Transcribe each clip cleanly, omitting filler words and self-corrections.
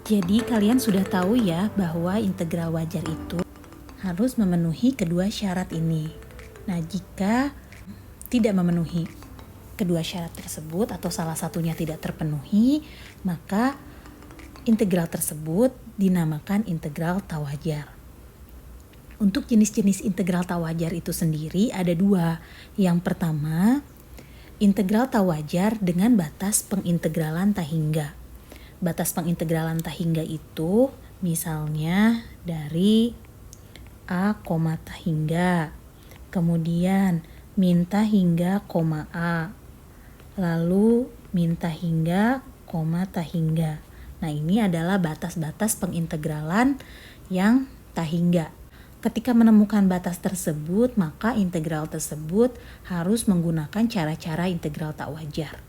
Jadi kalian sudah tahu ya bahwa integral wajar itu harus memenuhi kedua syarat ini. Nah, jika tidak memenuhi kedua syarat tersebut atau salah satunya tidak terpenuhi, maka integral tersebut dinamakan integral tak wajar. Untuk jenis-jenis integral tak wajar itu sendiri ada dua. Yang pertama, integral tak wajar dengan batas pengintegralan tak hingga. Batas pengintegralan tak hingga itu misalnya dari A, tak hingga, kemudian min tak hingga, A, lalu min tak hingga, tak hingga. Nah, ini adalah batas-batas pengintegralan yang tak hingga. Ketika menemukan batas tersebut, maka integral tersebut harus menggunakan cara-cara integral tak wajar.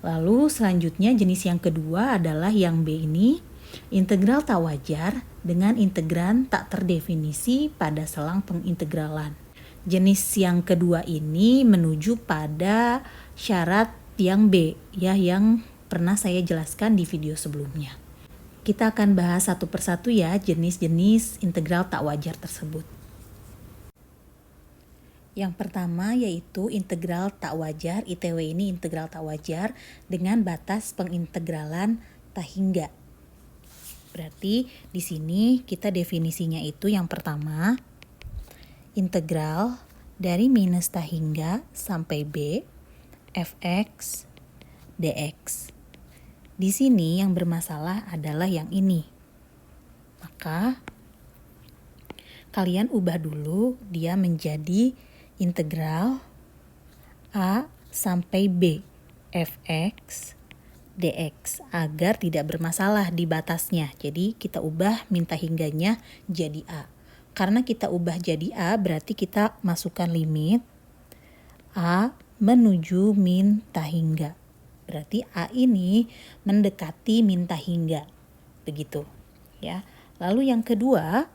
Lalu selanjutnya jenis yang kedua adalah yang B ini, integral tak wajar dengan integran tak terdefinisi pada selang pengintegralan. Jenis yang kedua ini menuju pada syarat yang B, ya, yang pernah saya jelaskan di video sebelumnya. Kita akan bahas satu persatu ya jenis-jenis integral tak wajar tersebut. Yang pertama yaitu integral tak wajar, ITW ini integral tak wajar dengan batas pengintegralan tak hingga. Berarti di sini kita definisinya itu yang pertama, integral dari minus tak hingga sampai B fx dx. Di sini yang bermasalah adalah yang ini. Maka kalian ubah dulu dia menjadi integral A sampai B fx dx agar tidak bermasalah di batasnya. Jadi kita ubah min tak hingganya jadi A. Karena kita ubah jadi A berarti kita masukkan limit A menuju min tak hingga. Berarti A ini mendekati min tak hingga. Begitu ya. Lalu yang kedua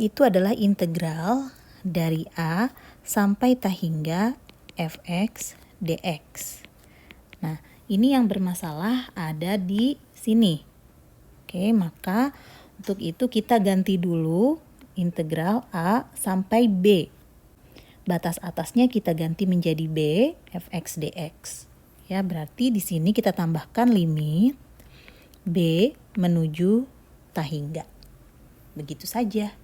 itu adalah integral dari A sampai tak hingga fx dx. Nah, ini yang bermasalah ada di sini. Oke, maka untuk itu kita ganti dulu integral A sampai B. Batas atasnya kita ganti menjadi B fx dx. Ya, berarti di sini kita tambahkan limit B menuju tak hingga. Begitu saja.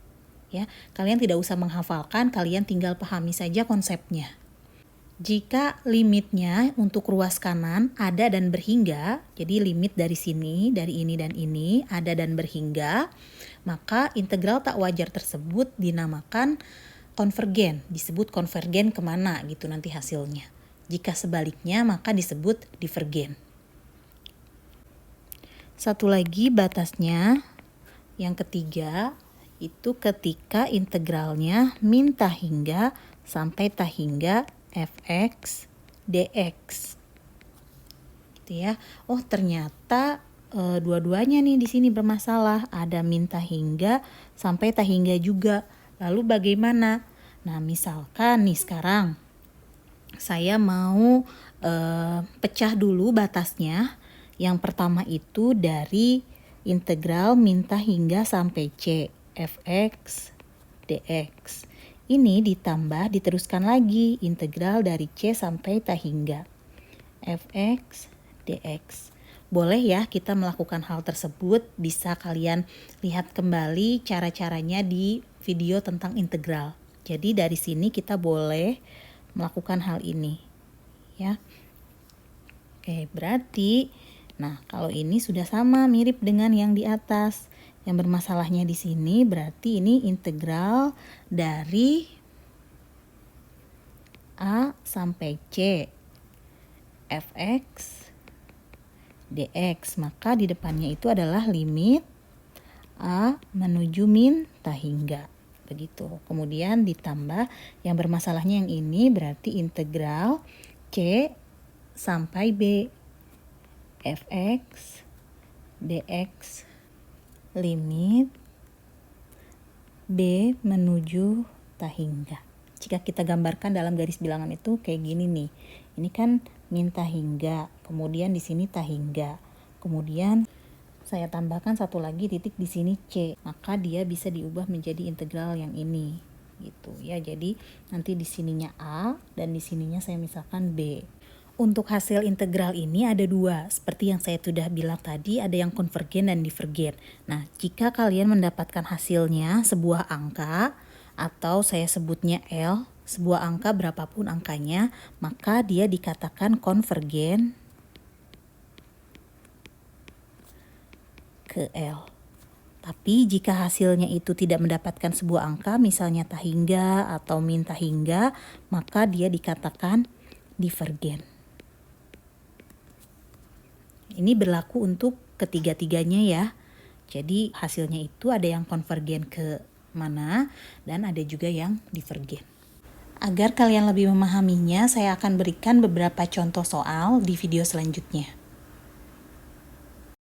Ya, kalian tidak usah menghafalkan, kalian tinggal pahami saja konsepnya. Jika limitnya untuk ruas kanan ada dan berhingga, jadi limit dari sini, dari ini dan ini ada dan berhingga, maka integral tak wajar tersebut dinamakan konvergen, disebut konvergen kemana gitu nanti hasilnya. Jika sebaliknya maka disebut divergen. Satu lagi batasnya, yang ketiga itu ketika integralnya min tak hingga sampai tak hingga fx dx. Gitu ya. Oh, ternyata dua-duanya nih di sini bermasalah. Ada min tak hingga sampai tak hingga juga. Lalu bagaimana? Nah, misalkan nih sekarang saya mau pecah dulu batasnya. Yang pertama itu dari integral min tak hingga sampai c fx dx. Ini ditambah diteruskan lagi integral dari c sampai tak hingga fx dx. Boleh ya kita melakukan hal tersebut, bisa kalian lihat kembali cara-caranya di video tentang integral. Jadi dari sini kita boleh melakukan hal ini ya. Oke, berarti nah kalau ini sudah sama mirip dengan yang di atas. Yang bermasalahnya di sini berarti ini integral dari A sampai C fx dx. Maka di depannya itu adalah limit A menuju min tak hingga. Begitu. Kemudian ditambah yang bermasalahnya yang ini berarti integral C sampai B fx dx limit B menuju tak hingga. Jika kita gambarkan dalam garis bilangan itu kayak gini nih. Ini kan min tak hingga, kemudian di sini tak hingga. Kemudian saya tambahkan satu lagi titik di sini C, maka dia bisa diubah menjadi integral yang ini gitu ya. Jadi nanti di sininya A dan di sininya saya misalkan B. Untuk hasil integral ini ada dua, seperti yang saya sudah bilang tadi, ada yang konvergen dan divergen. Nah, jika kalian mendapatkan hasilnya sebuah angka, atau saya sebutnya L, sebuah angka berapapun angkanya, maka dia dikatakan konvergen ke L. Tapi jika hasilnya itu tidak mendapatkan sebuah angka, misalnya tak hingga atau min tak hingga, maka dia dikatakan divergen. Ini berlaku untuk ketiga-tiganya ya. Jadi hasilnya itu ada yang konvergen ke mana dan ada juga yang divergen. Agar kalian lebih memahaminya, saya akan berikan beberapa contoh soal di video selanjutnya.